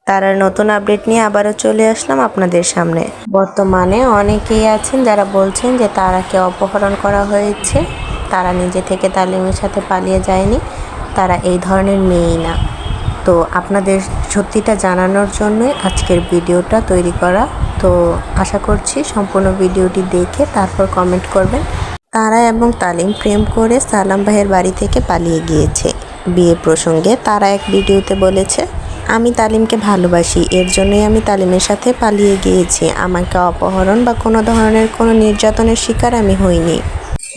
তার নতুন আপডেট নিয়ে আবারও চলে আসলাম আপনাদের সামনে। বর্তমানে অনেকেই আছেন যারা বলছেন যে তারাকে অপহরণ করা হয়েছে, তারা নিজে থেকে তালিমের সাথে পালিয়ে যায়নি, তারা এই ধরনের মেয়েই না। তো আপনাদের সত্যিটা জানানোর জন্যই আজকের ভিডিওটা তৈরি করা। তো আশা করছি সম্পূর্ণ ভিডিওটি দেখে তারপর কমেন্ট করবেন। তারা এবং তালিম প্রেম করে সালাম ভাইয়ের বাড়ি থেকে পালিয়ে গিয়েছে। বিয়ে প্রসঙ্গে তারা এক ভিডিওতে বলেছে, আমি তালিমকে ভালোবাসি, এর জন্যই আমি তালিমের সাথে পালিয়ে গিয়েছি। আমাকে অপহরণ বা কোনো ধরনের কোনো নির্যাতনের শিকার আমি হইনি।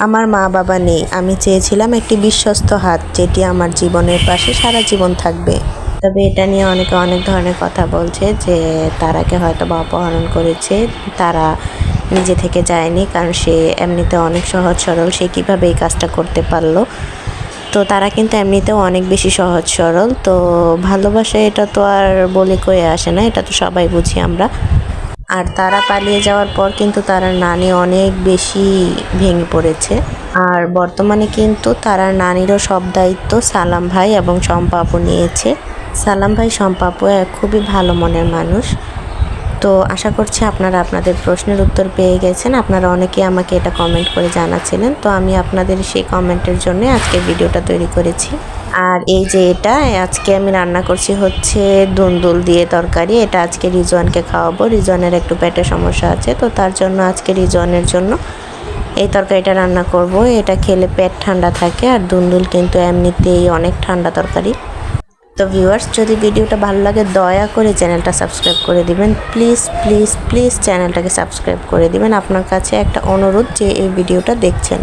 আমার মা বাবা নেই, আমি চেয়েছিলাম একটি বিশ্বস্ত হাত যেটি আমার জীবনের পাশে সারা জীবন থাকবে। তবে এটা নিয়ে অনেকে অনেক ধরনের কথা বলছে যে তারাকে হয়তো বা অপহরণ করেছে, তারা নিজে থেকে যায়নি, কারণ সে এমনিতে অনেক সহজ সরল, সে কীভাবে এই কাজটা করতে পারলো। তো তারা কিন্তু এমনিতেও অনেক বেশি সহজ সরল। তো ভালোবাসা এটা তো আর বলে কয়ে আসে না, এটা তো সবাই বুঝি আমরা। আর তারা পালিয়ে যাওয়ার পর কিন্তু তার নানি অনেক বেশি ভেঙে পড়েছে। আর বর্তমানে কিন্তু তার নানিরও সব দায়িত্ব সালাম ভাই এবং শম্পা আপু নিয়েছে। সালাম ভাই শম্পা আপু খুবই ভালো মনের মানুষ। তো আশা করছি আপনারা আপনাদের প্রশ্নের উত্তর পেয়ে গেছেন। আপনারা অনেকেই আমাকে এটা কমেন্ট করে জানাচ্ছিলেন, তো আমি আপনাদের সেই কমেন্টের জন্য আজকে ভিডিওটা তৈরি করেছি। আর এই যে এটা আজকে আমি রান্না করছি হচ্ছে দুন্দুল দিয়ে তরকারি। এটা আজকে রিজওয়ানকে খাওয়াবো। রিজওয়ানের একটু পেটের সমস্যা আছে, তো তার জন্য আজকে রিজওয়ানের জন্য এই তরকারিটা রান্না করব। এটা খেলে পেট ঠান্ডা থাকে, আর দুন্দুল কিন্তু এমনিতেই অনেক ঠান্ডা তরকারি। তো ভিউয়ার্স, যদি ভিডিওটা ভালো লাগে দয়া করে চ্যানেলটা সাবস্ক্রাইব করে দিবেন। প্লিজ প্লিজ প্লিজ চ্যানেলটাকে সাবস্ক্রাইব করে দিবেন। আপনার কাছে একটা অনুরোধ যে এই ভিডিওটা দেখছেন।